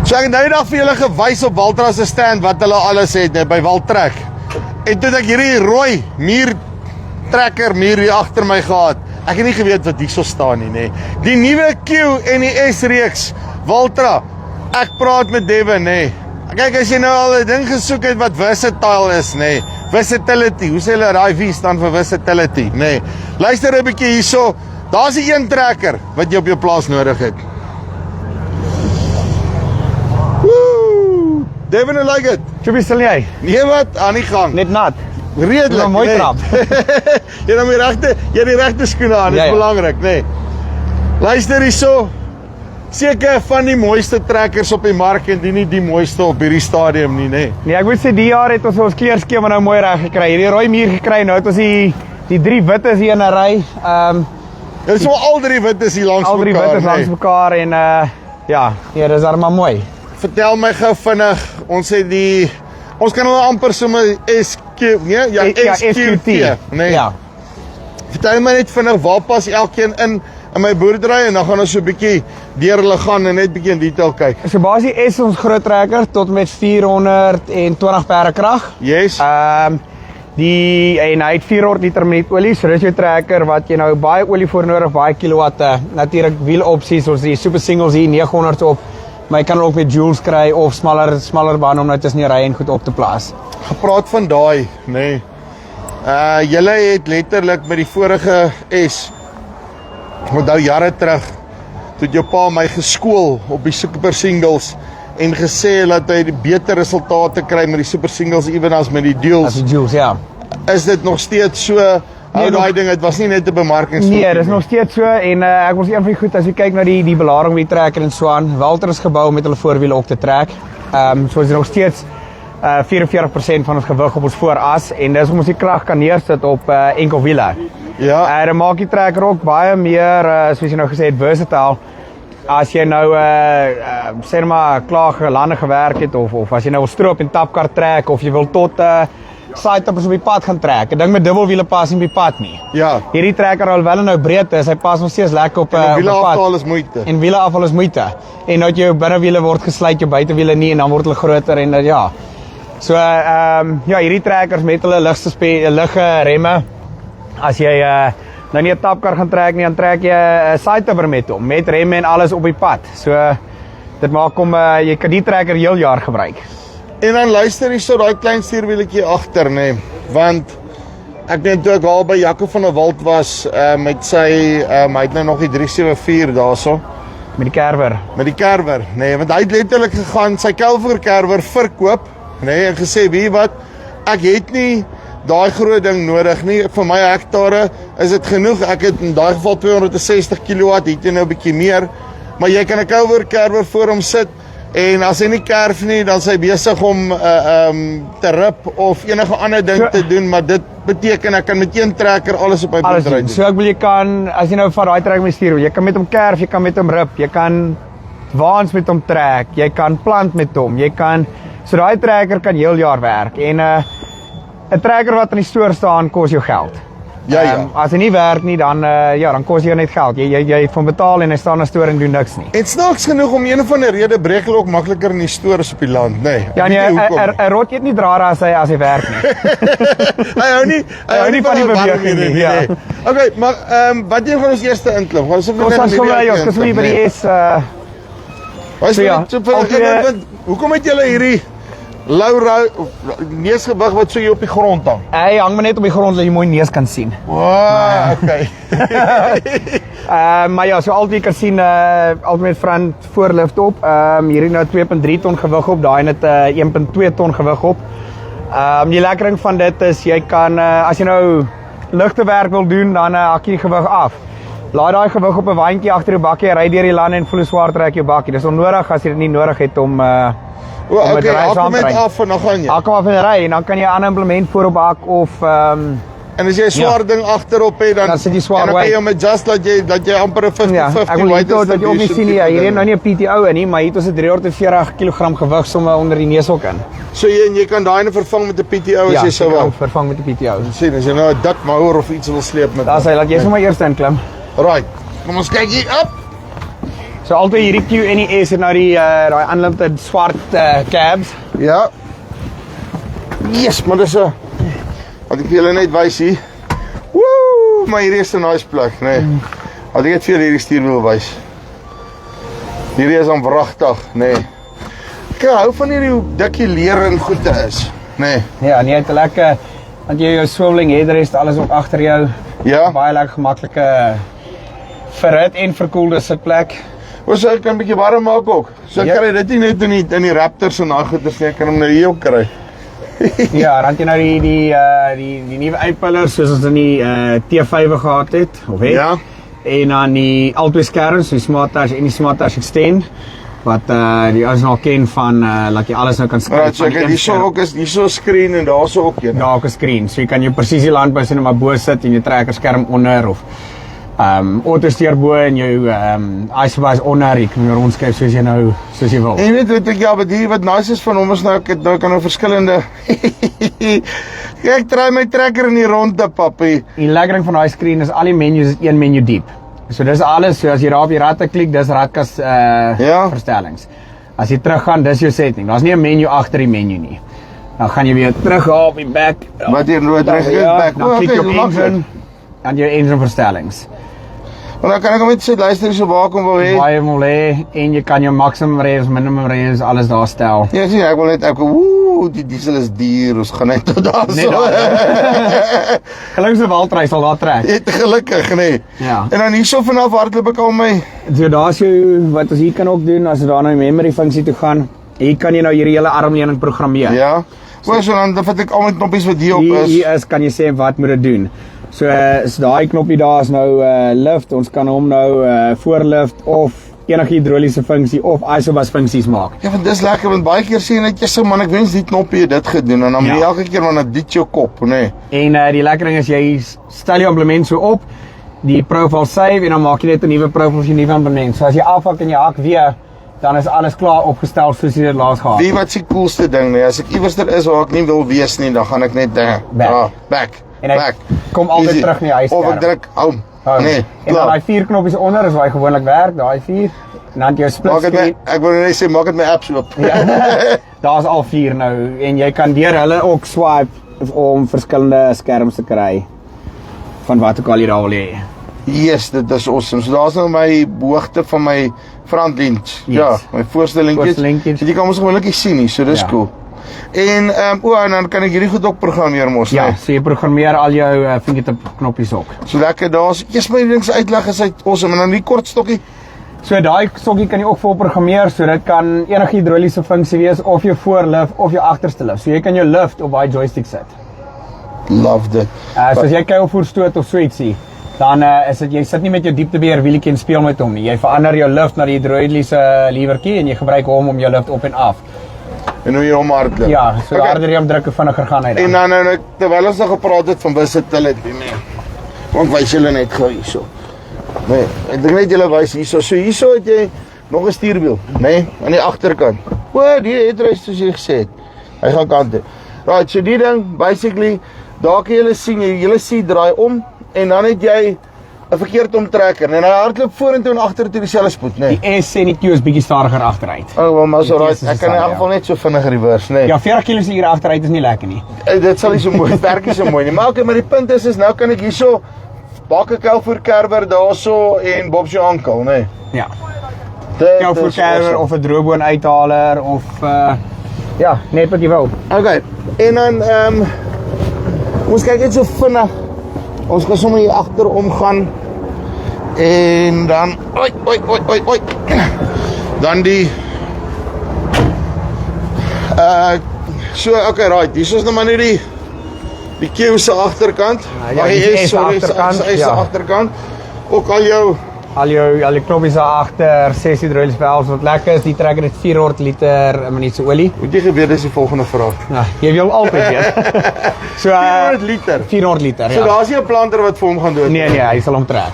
So ek het nou die dag vir julle gewys op Waltra se stand wat hulle alles het by Waltrek. En toe het ek hierdie rooi muur hier agter my gehad. Ek het nie geweet wat hierso staan nie, nê. Die nuwe Q en die S reeks Waltra. Ek praat met Devin, nê. Kyk, as jy nou al 'n ding gesoek het wat versatile is, nê. Versatility. Hoe sê hulle daai V staan vir versatility, nê. Luister 'n bietjie hierso. Daar's 'n een trekker wat jy op jou plaas nodig het. Devin, I like it. Chubby, stil jy? Nee wat, aan die gang. Net nat. Redelik, mooi trap. Jy het die regte skoene aan, dis belangrik, nê. Luister hierso. Seker van die mooiste trekkers op die mark en nie die mooiste op hierdie stadium nie, nê. Nee, ek moet sê die jaar het ons kleurskema nou mooi reg gekry. Hierdie rooi muur gekry, nou het ons die 3 wittes hier in 'n ry. Dit is wel al 3 wittes hier langs mekaar. Al 3 wittes langs mekaar en ja, dis maar mooi. Vertel my gou vinnig, ons kan hulle amper sommer SQ, nee? Ja, SQT, nee. Ja. Vertel my net vinnig, waar pas elkeen in my boerdery en dan gaan ons so 'n bietjie deur hulle gaan en net bietjie in detail kyk. So basies is ons groot trekker tot met 420 perde krag. Yes. En hy het 400 liter per minuut olie, so dis jou trekker wat jy nou baie olie voor nodig, baie kilowatte. Natuurlik wielopsies, ons die super singles hier 900 op. Maar jy kan ook met joules kry of smaller baan om nou tussen die ry en goed op te plaas. Gepraat van daai, nê. Julle het letterlik met die vorige S, onthou jare terug, toe jou pa my geskool op die super singles en gesê dat hy die beter resultate kry met die super singles ewen as met die duels. As die duels, ja. Is dit nog steeds so? Nee, daai ding, dit was nie net 'n bemarkingsfoto. Nee, dis nog steeds so en ek was een van die goed as jy kyk na die belading met die trekker en so aan. Walter is gebou met hulle voorwiele ook te trek. So is nog steeds 44% van ons gewig op ons vooras en dis om ons die krag kan neersit op enkelwiele. Ja. Dan maak die trekker ook baie meer soos jy nou gesê het versatile. As jy nou sê maar klaar gelande gewerk het of as jy nou wil stroop en tapkar trek of jy wil tot sidetappers op die pad gaan trek. 'n Ding met dubbelwiele pas nie op die pad nie. Ja. Hierdie trekker alhoewel nou breed is, hy pas nog steeds lekker op 'n pad. En wiele afhaal is moeite. En wiele afhaal is moeite. En nou jou binnewiele word gesluit, jou buitewiele nie en dan word hulle groter en ja. So ja, hierdie trekkers met hulle ligte remme. As jy nou nie 'n tapkar gaan trek nie, dan trek jy 'n sidetapper met hom, met remme en alles op die pad. So dit maak hom jy kan die trekker heel jaar gebruik. En dan luister hierso daai klein stuurwieletjie agter, nê. Want ek weet toe ek al by Jaco van der Walt was met sy hy het nou nog die 374 daarso met die Kerwer. Met die Kerwer, nê, want hy het letterlik gegaan sy Kelvin Kerwer verkoop, nê, en gesê, "Wie wat? Ek het nie daai groot ding nodig nie. Vir my hektare is dit genoeg. Ek het in daai geval 260 kW, het jy nou 'n bietjie meer, maar jy kan 'n Kelvin Kerwer voor hom sit." En as hy nie kerf nie, dan is hy besig om te rip of enige ander ding te doen, maar dit beteken ek kan met een trekker alles op my boerdery doen. So ek wil jy kan, as jy nou van daai trekker mee stuur, jy kan met hom kerf, jy kan met hom rip, jy kan waans met hom trek, jy kan plant met hom, jy kan, so daai trekker kan heel jaar werk. En 'n trekker wat aan die stoor staan kos jou geld. Ja. As hy nie werk nie, dan dan kos jy net geld. Jy het van betaal en hy staan aan stoor en doen niks nie. En snaaks genoeg om een of ander rede breek hulle ook makliker in die stores op die land, nê. Ja, nee, 'n rot eet nie drare as hy werk nie. Hy hou nie van die beweging nie. Ja. Okay, maar wat jy gaan ons eerste inklim? Ons gaan by die S hoekom het julle hierdie lou neusgewig wat so hier op die grond hang? Hy hang maar net op die grond dat jy mooi neus kan sien. Wow, okay. Maar ja, so altyd jy kan sien altyd met front voorlift op. Hierdie nou 2.3 ton gewig op, daai net 1.2 ton gewig op. Die lekkering van dit is jy kan as jy nou ligte werk wil doen, dan hak jy die gewig af. Laai daai gewig op 'n waantjie agter die bakkie, ry deur die lande en voel hoe swaar trek jou bakkie. Dis onnodig as jy dit nie nodig het om okay, hak met af en dan gaan jy. Hak af en ry en dan kan jy 'n ander implement voorop hak of en as jy 'n swaar ding agterop het dan sit jy swaar dan kan jy hom adjust dat jy amper 'n 50-50 ek wil net dat jy ook nie sien nie, hier is nou nie 'n PTO in nie, maar hier het ons 'n 340 kg gewig sommer onder die neushok in. So jy kan daai ene vervang met 'n PTO as jy sou wil. Ja, vervang met 'n PTO. Sien, as jy nou 'n ditmouer of iets wil sleep met. Daar's hy, laat jy sommer eers inklim. Right. Kom ons kyk hier op. So altyd hierdie Q en die S het nou die daai unlimited swart cabs. Ja. Yes, maar dis 'n wat ek vir julle net wys hier. Woe, maar hierdie is 'n nice plek, nee. Wat ek net vir julle hierdie stuurwiel wys. Hierdie is aanwragtig, nee. Ek hou van hierdie hoe dik die leer en goede is, nee. Ja, nee, het 'n lekker want jy jou swiveling headrest alles ook agter jou. Ja. Baie lekker gemaklike verhit en verkoelde sitplek. Ons so, kan 'n bietjie warm maak ook. So Ja. kry dit nie net in die Raptors en daai goeders nie, ek kan hom nou hier ook kry. Ja, dan het jy nou die nuwe uitpullers soos ons in die T5 gehad het, of het. Ja. En dan die albei skerms, die Smart Touch en die Smart Touch Extend wat die ouens nou ken van laat jy alles nou kan skryf. Right, so ek het hierso ook is hierso skreen en daarso ook een. Daar 'n skerm, so jy kan jou presisie landbou sien maar bo sit en jou trekkerskerm onder of autosteer bo en jou iService onder, jy kan rondskryf soos jy wil. En jy weet ek ja, wat nice is van hom is nou ek het nou kan nou verskillende ek draai my trekker in die ronde, papi. Die lekkering van daai skerm is al die menus is een menu diep. So dis alles, so as jy daar op die ratte klik, dis ratkas Ja. verstellings. As jy teruggaan, dis jou setting. Daar's nie 'n menu agter die menu nie. Dan gaan jy weer terug op die back. Wat hier nou terug is back. Dan klik jy op engine, dan jou engine verstellings. En dan kan ek hom net sê luister so waar kom wil hê. Baie wil hê en jy kan jou maximum revs, minimum revs, alles daar stel. Ja, sien ek wil net die diesel is duur, ons gaan net tot daar Net so. daar. Gelukkig se Waltry sal daar trek. Net gelukkig, nee. Ja. En dan hierso vanaf hardloop ek al my So daar's jou wat ons hier kan ook doen as jy daar na die memory funksie toe gaan. Hier kan jy nou hierdie hele armleuning programmeer. ja. O, so dan vat ek al my knoppies wat hier op is. Hier is kan jy sê wat moet dit doen. So is daai knoppie daar is nou lift. Ons kan hom nou voorlift of enige hidroliese funksie of isobus funksies maak. Ja, want dis lekker want baie keer sien ek so man, ek wens die knoppie het dit gedoen en dan moet jy elke keer maar net dit jou kop, nê. En die lekker ding is jy stel jou implement so op, die profile save en dan maak jy net 'n nuwe profile vir jou nuwe implement. So as jy afhak en jy hak weer, dan is alles klaar opgestel soos jy dit laas gehad Wie wat se coolste ding, nee, as ek iewerster is waar ek nie wil wees nie, dan gaan ek net back. En hy kom altyd Easy. terug na die huisskerm. Of ek druk home. Nee, En dan klaar. daai 4 knoppies onder is waar hy gewoonlik werk, daai 4. En dan jou split Maak dit screen. my, ek wil net sê maak dit my apps oop. Ja, daar's al 4 nou en jy kan deur hulle ook swipe om verskillende skerms te kry van wat ook al jy daar wil hê. Yes, dit is awesome. So daar's nou my hoogte van my frontlens. Yes. Ja, my voorste linkjies. linkjies. Jy kan ons gewoonlik nie sien nie, so dis Ja. cool. En en dan kan ek hierdie goed ook programmeer mos, Ja, nee. so jy programmeer al jou fingertip knoppies ook. So lekker daar's eers my ding se uitleg is uit awesome en dan die kort stokkie. So daai sokkie kan jy ook vol programmeer, so dit kan enige hidroliese funksie wees of jou voorlift of jou agterste lift. So jy kan jou lift op daai joystick sit. Loved it. So as jy kuilvoer stoot of so ietsie, dan is dit jy sit nie met jou dieptebeheer wielietjie en speel met hom nie. Jy verander jou lift na die hidroliese liewertjie en jy gebruik hom om jou lift op en af. En hoe jy hom hardloop. Ja, so harder jy hom druk, hoe vinniger gaan hy En dan. dan nou terwyl ons nog gepraat het van versatility, nee. Kom ek wys julle net gou hierso. Nee, ek dink net julle wys hierso. So hierso het jy nog 'n stuurwiel, nê, nee, aan die agterkant. O, die headrest soos jy gesê het. Hy gaan kant toe. Right, so die ding basically, daar kan julle sien, julle sien draai om en dan het jy 'n verkeerd omtrekker en hy hardloop vorentoe en agtertoe dieselfde spoed, nê. Die S en die Q is bietjie stadiger agteruit. Oh, wel maar so Die right. is Ek kan in elk ja. geval net so vinnig reverse, nê. Ja, 40 km/h agteruit is nie lekker nie. Dit sal nie so mooi werk nie so mooi nie. Maar okay, maar die punt is nou kan ek hierso bak 'n Kelvoer Kerber daarso en Bob's jou ankel, nê. Ja. Dit Jou is voorkerwer awesome. of 'n droogboon uithaler of ja, net wat jy wil. Okay. En dan ons kyk net so vinnig. Ons gaan sommer hier agter omgaan. En dan oi. Dan die so okay, right. Hier is nou maar net die Q se agterkant. Ja, die S se agterkant, Se ja. agterkant. Ook al jou Al jou knoppies daar agter, 6 hidroliese valves wat lekker is, die trekker net 400 liter 'n minuut se olie. moet jy geweet dis die volgende vraag. Ja, jy wil altyd weet. So 400 liter. 400 liter, So ja. daar's nie 'n planter wat vir hom gaan doen. Nee, hy sal hom trek.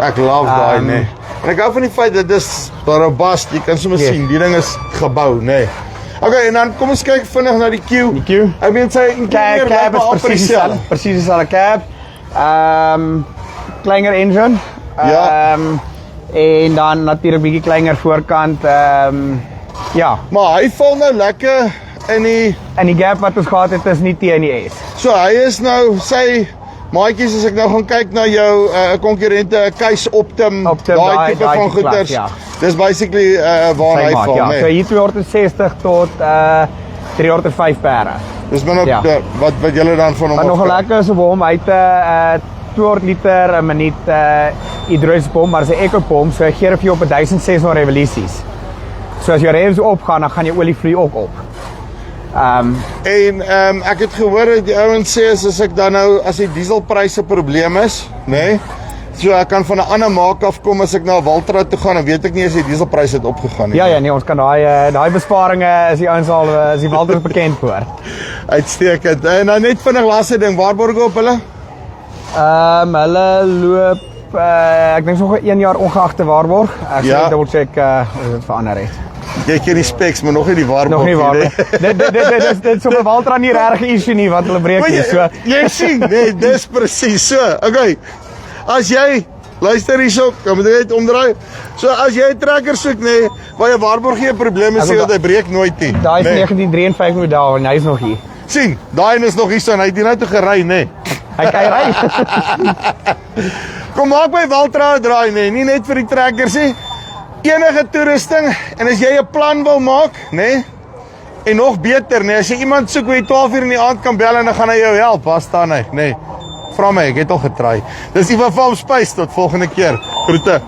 Ek love daai, Um, nee. En ek hou van die feit dat dis robust. Jy kan sommer Yes. sien, die ding is gebou, nee. Okay, en dan kom ons kyk vinnig na die Q. Die Q. Ek meen sy interieur lyk Cab maar is amper presies dieselfde. dieselfde. Presies dieselfde cab. Kleiner engine. Ja. En dan natuurlik bietjie kleiner voorkant. Ja, Maar hy val nou lekker in die en die gap wat ons gehad het is nie TNS. so hy is nou sy maatjies as ek nou gaan kyk na jou konkurrente Keis Optim, Optim, daai daai- tipe daai van klas, goeders. ja. Dis basically waar hy val, ja. nee. So hier 260 tot 305 pere. Dis min op Ja. wat julle dan van hom Wat nogal afkry. lekker is op hom, hy het 200 liter 'n minuut hidroliese pomp, maar dis 'n eco pomp, so hy gee vir jou op 1600 revolusies. So as jou revs opgaan, dan gaan jou olievloei ook op. En ek het gehoor dat die ouens sê as ek dan nou as die dieselpryse probleem is, nê? Nee, so ek kan van 'n ander maak af kom as ek na Waltra toe gaan, dan weet ek nie as die dieselpryse het opgegaan nie. Ja, nee, ons kan daai besparinge is die ouens al is die Walter bekend voor. Uitstekend. En nou net vinnig laaste ding, waarborg op hulle? Hulle loop ek dink nog 1 jaar ongeagte waarborg. Ek Ja. sal double check as dit verander het. Jy ken die specs, maar nog nie die waarborg Nog nie nie, waarborg. Dit is so 'n Walter nie regtig 'n issue nie wat hulle breek Maar nie. So jy sien, nee, dis presies so. Okay. As jy luister hierso, kan moet jy net omdraai. So as jy 'n trekker soek nê, waar jy waarborg geen probleme sê dat hy breek nooit nie. daai is Nee. 1953 model en hy is nog hier. Sien, daai een is nog hier so en hy het hier nou toe gery nê. Hy kan ry. Kom maak by Waltra 'n draai nê, nie net vir die trekkers nie. Enige toerusting en as jy 'n plan wil maak, nê? En nog beter nê, as jy iemand soek wie 12 uur in die aand kan bel en dan gaan hy jou help, waar staan hy, nê? Vra my, ek het al getry. Dis Ivan van Space tot volgende keer. Groete.